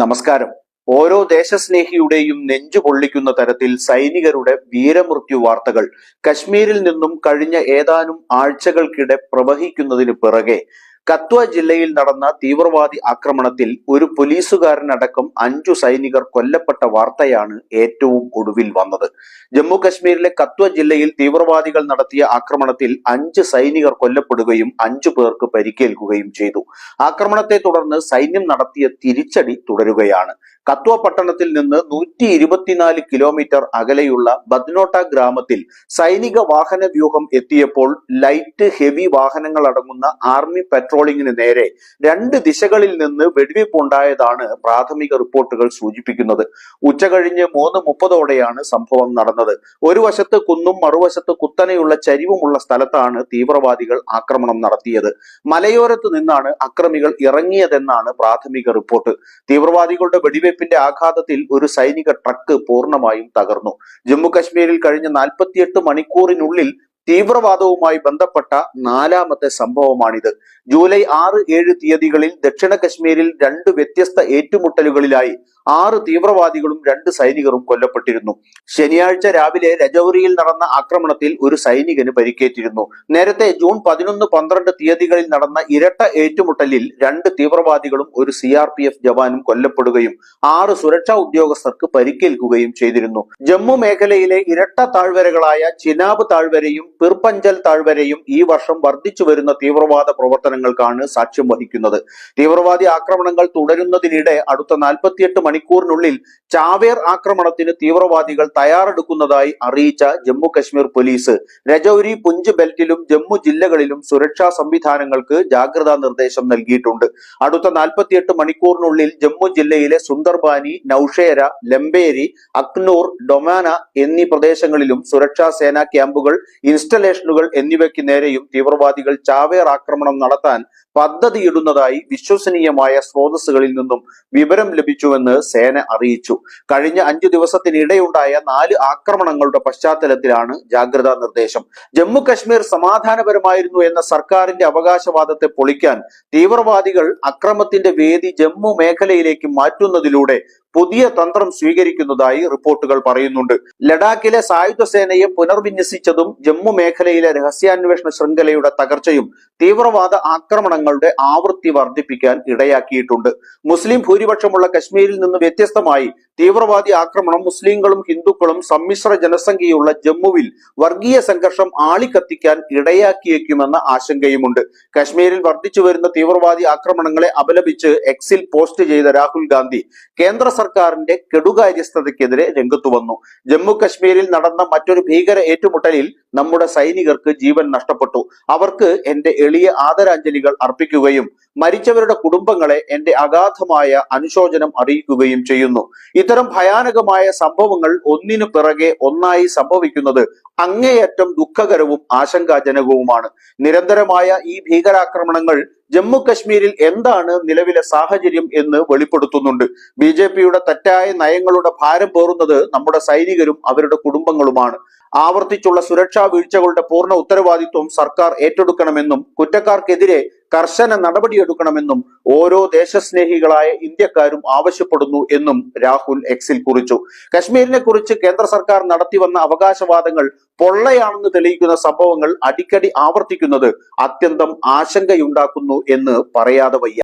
നമസ്കാരം. ഓരോ ദേശസ്നേഹിയുടെയും നെഞ്ചു പൊള്ളിക്കുന്ന തരത്തിൽ സൈനികരുടെ വീരമൃത്യു വാർത്തകൾ കശ്മീരിൽ നിന്നും കഴിഞ്ഞ ഏതാനും ആഴ്ചകൾക്കിടെ പ്രവഹിക്കുന്നതിന് പിറകെ കത്വ ജില്ലയിൽ നടന്ന തീവ്രവാദി ആക്രമണത്തിൽ ഒരു പോലീസുകാരനടക്കം 5 സൈനികർ കൊല്ലപ്പെട്ട വാർത്തയാണ് ഏറ്റവും ഒടുവിൽ വന്നത്. ജമ്മു കശ്മീരിലെ കത്വ ജില്ലയിൽ തീവ്രവാദികൾ നടത്തിയ ആക്രമണത്തിൽ 5 സൈനികർ കൊല്ലപ്പെടുകയും 5 പേർക്ക് പരിക്കേൽക്കുകയും ചെയ്തു. ആക്രമണത്തെ തുടർന്ന് സൈന്യം നടത്തിയ തിരിച്ചടി തുടരുകയാണ്. കത്വ പട്ടണത്തിൽ നിന്ന് 124 കിലോമീറ്റർ അകലെയുള്ള ബദ്നോട്ട ഗ്രാമത്തിൽ സൈനിക വാഹന വ്യൂഹം എത്തിയപ്പോൾ ലൈറ്റ് ഹെവി വാഹനങ്ങൾ അടങ്ങുന്ന ആർമി പെട്രോളിങ്ങിന് നേരെ 2 ദിശകളിൽ നിന്ന് വെടിവെപ്പുണ്ടായതാണ് പ്രാഥമിക റിപ്പോർട്ടുകൾ സൂചിപ്പിക്കുന്നത്. ഉച്ചകഴിഞ്ഞ് 3:30ഓടെയാണ് സംഭവം നടന്നത്. ഒരു വശത്ത് കുന്നും മറുവശത്ത് കുത്തനെയുള്ള ചരിവുമുള്ള സ്ഥലത്താണ് തീവ്രവാദികൾ ആക്രമണം നടത്തിയത്. മലയോരത്ത് നിന്നാണ് അക്രമികൾ ഇറങ്ങിയതെന്നാണ് പ്രാഥമിക റിപ്പോർട്ട്. തീവ്രവാദികളുടെ വെടിവെപ്പിന്റെ ആഘാതത്തിൽ ഒരു സൈനിക ട്രക്ക് പൂർണ്ണമായും തകർന്നു. ജമ്മു കശ്മീരിൽ കഴിഞ്ഞ 48 മണിക്കൂറിനുള്ളിൽ തീവ്രവാദവുമായി ബന്ധപ്പെട്ട 4ാമത്തെ സംഭവമാണിത്. ജൂലൈ 6-7 തീയതികളിൽ ദക്ഷിണ കശ്മീരിൽ 2 വ്യത്യസ്ത ഏറ്റുമുട്ടലുകളിലായി 6 തീവ്രവാദികളും 2 സൈനികരും കൊല്ലപ്പെട്ടിരുന്നു. ശനിയാഴ്ച രാവിലെ രജൌരിയിൽ നടന്ന ആക്രമണത്തിൽ ഒരു സൈനികന് പരിക്കേറ്റിരുന്നു. നേരത്തെ ജൂൺ 11-12 തീയതികളിൽ നടന്ന ഇരട്ട ഏറ്റുമുട്ടലിൽ 2 തീവ്രവാദികളും ഒരു CRPF ജവാനും കൊല്ലപ്പെടുകയും 6 സുരക്ഷാ ഉദ്യോഗസ്ഥർക്ക് പരിക്കേൽക്കുകയും ചെയ്തിരുന്നു. ജമ്മു മേഖലയിലെ ഇരട്ട താഴ്വരകളായ ചിനാബ് താഴ്വരയും പിർപഞ്ചൽ താഴ്വരയും ഈ വർഷം വർദ്ധിച്ചു വരുന്ന തീവ്രവാദ പ്രവർത്തനങ്ങൾക്കാണ് സാക്ഷ്യം വഹിക്കുന്നത്. തീവ്രവാദി ആക്രമണങ്ങൾ തുടരുന്നതിനിടെ അടുത്ത 48 മണിക്കൂറിനുള്ളിൽ ചാവേർ ആക്രമണത്തിന് തീവ്രവാദികൾ തയ്യാറെടുക്കുന്നതായി അറിയിച്ച ജമ്മു കശ്മീർ പോലീസ് രജൌരി, പുഞ്ച് ബെൽറ്റിലും ജമ്മു ജില്ലകളിലും സുരക്ഷാ സംവിധാനങ്ങൾക്ക് ജാഗ്രതാ നിർദ്ദേശം നൽകിയിട്ടുണ്ട്. അടുത്ത 48 മണിക്കൂറിനുള്ളിൽ ജമ്മു ജില്ലയിലെ സുന്ദർബാനി, നൌഷേര, ലംബേരി, അക്നൂർ, ഡൊമാന എന്നീ പ്രദേശങ്ങളിലും സുരക്ഷാ സേനാ ക്യാമ്പുകൾ, ഇൻസ്റ്റലേഷനുകൾ എന്നിവയ്ക്ക് നേരെയും തീവ്രവാദികൾ ചാവേർ ആക്രമണം നടത്താൻ പദ്ധതിയിടുന്നതായി വിശ്വസനീയമായ സ്രോതസ്സുകളിൽ നിന്നും വിവരം ലഭിച്ചുവെന്ന് സേന അറിയിച്ചു. കഴിഞ്ഞ 5 ദിവസത്തിനിടെയുണ്ടായ 4 ആക്രമണങ്ങളുടെ പശ്ചാത്തലത്തിലാണ് ജാഗ്രതാ നിർദ്ദേശം. ജമ്മു കശ്മീർ സമാധാനപരമായിരുന്നു എന്ന സർക്കാരിന്റെ അവകാശവാദത്തെ പൊളിക്കാൻ തീവ്രവാദികൾ അക്രമത്തിന്റെ വേദി ജമ്മു മേഖലയിലേക്ക് മാറ്റുന്നതിലൂടെ പുതിയ തന്ത്രം സ്വീകരിക്കുന്നതായി റിപ്പോർട്ടുകൾ പറയുന്നുണ്ട്. ലഡാക്കിലെ സായുധ സേനയെ പുനർവിന്യസിച്ചതും ജമ്മു മേഖലയിലെ രഹസ്യാന്വേഷണ ശൃംഖലയുടെ തകർച്ചയും തീവ്രവാദ ആക്രമണങ്ങളുടെ ആവൃത്തി വർദ്ധിപ്പിക്കാൻ ഇടയാക്കിയിട്ടുണ്ട്. മുസ്ലിം ഭൂരിപക്ഷമുള്ള കശ്മീരിൽ നിന്ന് വ്യത്യസ്തമായി തീവ്രവാദി ആക്രമണം മുസ്ലിങ്ങളും ഹിന്ദുക്കളും സമ്മിശ്ര ജനസംഖ്യയുള്ള ജമ്മുവിൽ വർഗീയ സംഘർഷം ആളിക്കത്തിക്കാൻ ഇടയാക്കിയേക്കുമെന്ന ആശങ്കയുമുണ്ട്. കശ്മീരിൽ വർദ്ധിച്ചു വരുന്ന തീവ്രവാദി ആക്രമണങ്ങളെ അപലപിച്ച് എക്സിൽ പോസ്റ്റ് ചെയ്ത രാഹുൽ ഗാന്ധി കേന്ദ്ര സർക്കാരിന്റെ കെടുകാര്യസ്ഥതയ്ക്കെതിരെ രംഗത്തു വന്നു. ജമ്മു കശ്മീരിൽ നടന്ന മറ്റൊരു ഭീകര ഏറ്റുമുട്ടലിൽ നമ്മുടെ സൈനികർക്ക് ജീവൻ നഷ്ടപ്പെട്ടു. അവർക്ക് എന്റെ എളിയ ആദരാഞ്ജലികൾ അർപ്പിക്കുകയും മരിച്ചവരുടെ കുടുംബങ്ങളെ എന്റെ അഗാധമായ അനുശോചനം അറിയിക്കുകയും ചെയ്യുന്നു. ഇത്തരം ഭയാനകമായ സംഭവങ്ങൾ ഒന്നിനു പിറകെ ഒന്നായി സംഭവിക്കുന്നത് അങ്ങേയറ്റം ദുഃഖകരവും ആശങ്കാജനകവുമാണ്. നിരന്തരമായ ഈ ഭീകരാക്രമണങ്ങൾ ജമ്മു കശ്മീരിൽ എന്താണ് നിലവിലെ സാഹചര്യം എന്ന് വെളിപ്പെടുത്തുന്നുണ്ട്. BJPയുടെ തെറ്റായ നയങ്ങളുടെ ഭാരം പേറുന്നത് നമ്മുടെ സൈനികരും അവരുടെ കുടുംബങ്ങളുമാണ്. ആവർത്തിച്ചുള്ള സുരക്ഷാ വീഴ്ചകളുടെ പൂർണ്ണ ഉത്തരവാദിത്വം സർക്കാർ ഏറ്റെടുക്കണമെന്നും കുറ്റക്കാർക്കെതിരെ കർശന നടപടിയെടുക്കണമെന്നും ഓരോ ദേശസ്നേഹികളായ ഇന്ത്യക്കാരും ആവശ്യപ്പെടുന്നു എന്നും രാഹുൽ എക്സിൽ കുറിച്ചു. കശ്മീരിനെ കുറിച്ച് കേന്ദ്ര സർക്കാർ നടത്തിവന്ന അവകാശവാദങ്ങൾ പൊള്ളയാണെന്ന് തെളിയിക്കുന്ന സംഭവങ്ങൾ അടിക്കടി ആവർത്തിക്കുന്നത് അത്യന്തം ആശങ്കയുണ്ടാക്കുന്നു എന്ന് പറയാതെ വയ്യ.